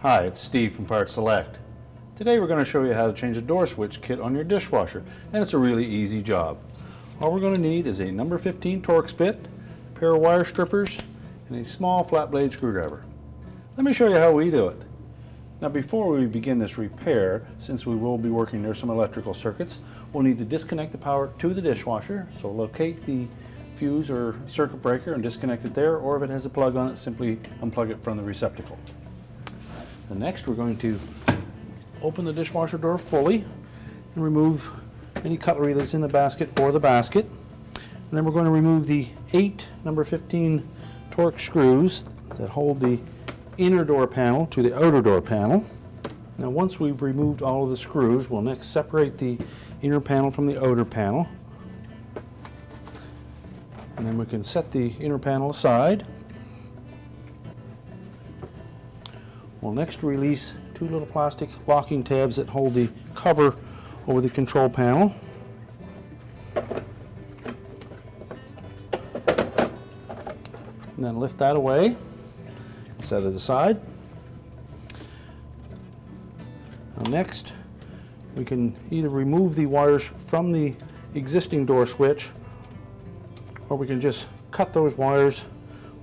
Hi, it's Steve from PartSelect. Today we're going to show you how to change a door switch kit on your dishwasher, and it's a really easy job. All we're going to need is a number 15 Torx bit, a pair of wire strippers, and a small flat blade screwdriver. Let me show you how we do it. Now before we begin this repair, since we will be working near some electrical circuits, we'll need to disconnect the power to the dishwasher. So locate the fuse or circuit breaker and disconnect it there, or if it has a plug on it, simply unplug it from the receptacle. And next we're going to open the dishwasher door fully and remove any cutlery that's in the basket or the basket. And then we're going to remove the 8 number 15 Torx screws that hold the inner door panel to the outer door panel. Now once we've removed all of the screws, we'll next separate the inner panel from the outer panel. And then we can set the inner panel aside. We'll next release 2 little plastic locking tabs that hold the cover over the control panel. And then lift that away and set it aside. Now next, we can either remove the wires from the existing door switch, or we can just cut those wires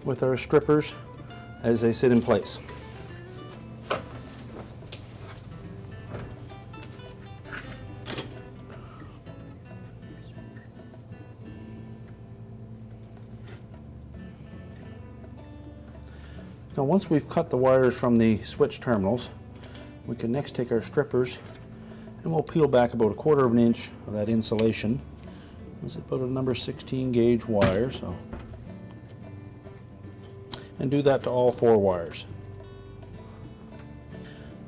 with our strippers as they sit in place. Now once we've cut the wires from the switch terminals, we can next take our strippers and we'll peel back about 1/4 of an inch of that insulation. This is about a number 16 gauge wire, and do that to all 4 wires.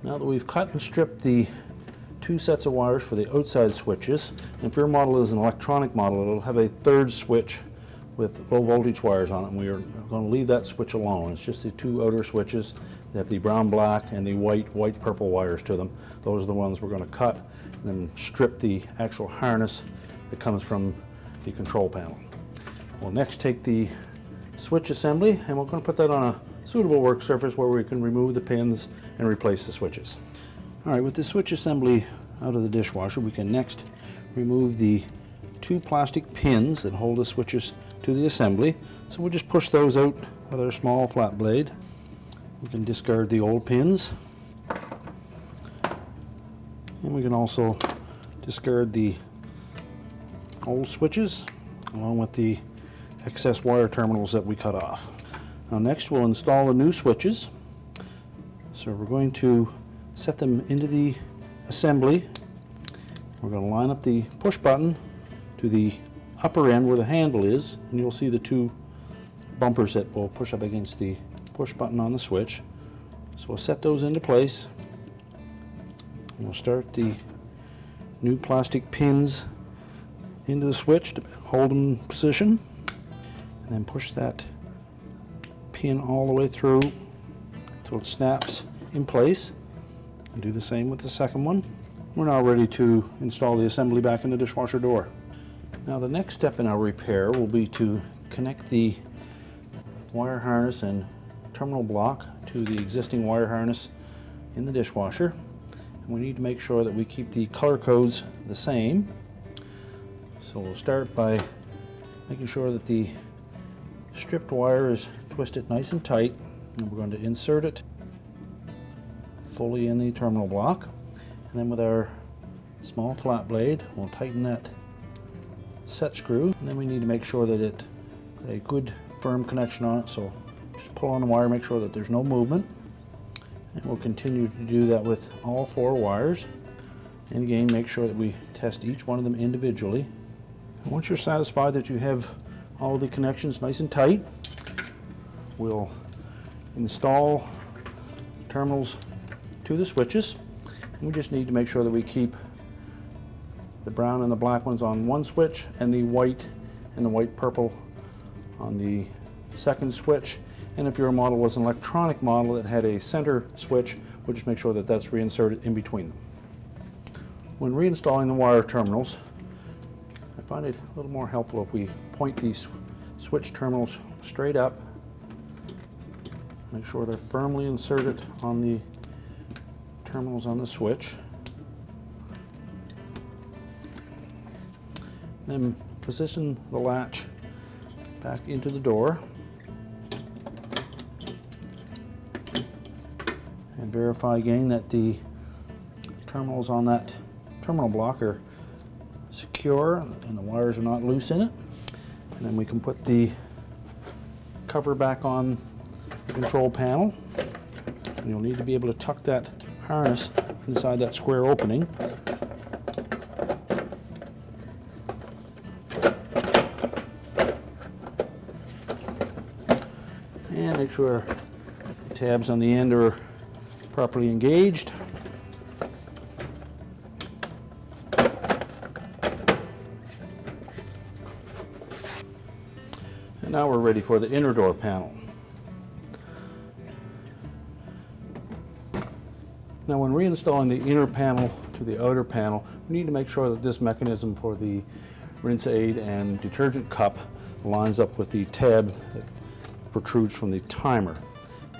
Now that we've cut and stripped the 2 sets of wires for the outside switches, and if your model is an electronic model, it'll have a 3rd switch with low voltage wires on it, and we are going to leave that switch alone. It's just the 2 outer switches that have the brown black and the white purple wires to them. Those are the ones we're going to cut and then strip the actual harness that comes from the control panel. We'll next take the switch assembly and we're going to put that on a suitable work surface where we can remove the pins and replace the switches. Alright, with the switch assembly out of the dishwasher, we can next remove the 2 plastic pins that hold the switches to the assembly. So we'll just push those out with our small flat blade. We can discard the old pins. And we can also discard the old switches along with the excess wire terminals that we cut off. Now next we'll install the new switches. So we're going to set them into the assembly. We're going to line up the push button to the upper end where the handle is, and you'll see the 2 bumpers that will push up against the push button on the switch. So we'll set those into place. And we'll start the new plastic pins into the switch to hold them in position, and then push that pin all the way through until it snaps in place, and do the same with the second one. We're now ready to install the assembly back in the dishwasher door. Now the next step in our repair will be to connect the wire harness and terminal block to the existing wire harness in the dishwasher. And we need to make sure that we keep the color codes the same. So we'll start by making sure that the stripped wire is twisted nice and tight, and we're going to insert it fully in the terminal block. And then with our small flat blade, we'll tighten that set screw, and then we need to make sure that it has a good firm connection on it. So just pull on the wire, make sure that there's no movement, and we'll continue to do that with all 4 wires. And again, make sure that we test each one of them individually. And once you're satisfied that you have all of the connections nice and tight, we'll install terminals to the switches. And we just need to make sure that we keep the brown and the black ones on one switch and the white and the white purple on the second switch. And if your model was an electronic model that had a center switch, we'll just make sure that that's reinserted in between them. When reinstalling the wire terminals, I find it a little more helpful if we point these switch terminals straight up, make sure they're firmly inserted on the terminals on the switch. Then position the latch back into the door and verify again that the terminals on that terminal block are secure and the wires are not loose in it. And then we can put the cover back on the control panel. And you'll need to be able to tuck that harness inside that square opening. And make sure the tabs on the end are properly engaged. And now we're ready for the inner door panel. Now when reinstalling the inner panel to the outer panel, we need to make sure that this mechanism for the rinse aid and detergent cup lines up with the tab that protrudes from the timer.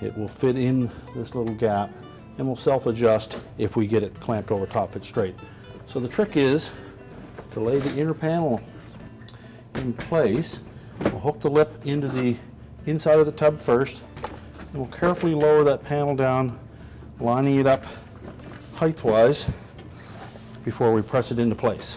It will fit in this little gap and will self-adjust if we get it clamped over top fit straight. So the trick is to lay the inner panel in place. We'll hook the lip into the inside of the tub first, and we'll carefully lower that panel down, lining it up height-wise before we press it into place.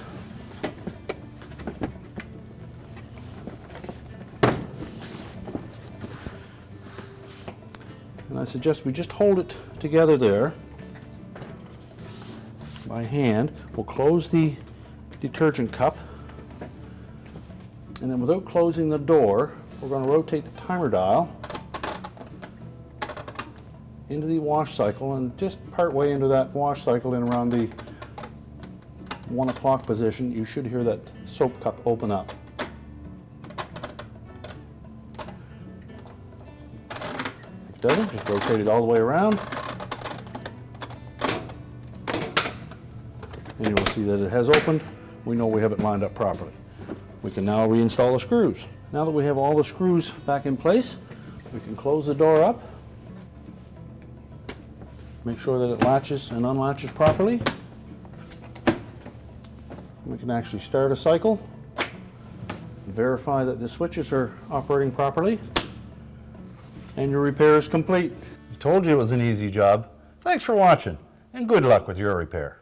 And I suggest we just hold it together there by hand. We'll close the detergent cup, and then without closing the door, we're going to rotate the timer dial into the wash cycle, and just part way into that wash cycle in around the 1 o'clock position, you should hear that soap cup open up. If it doesn't, just rotate it all the way around, and you will see that it has opened. We know we have it lined up properly. We can now reinstall the screws. Now that we have all the screws back in place, we can close the door up. Make sure that it latches and unlatches properly. We can actually start a cycle, verify that the switches are operating properly, and your repair is complete. I told you it was an easy job. Thanks for watching, and good luck with your repair.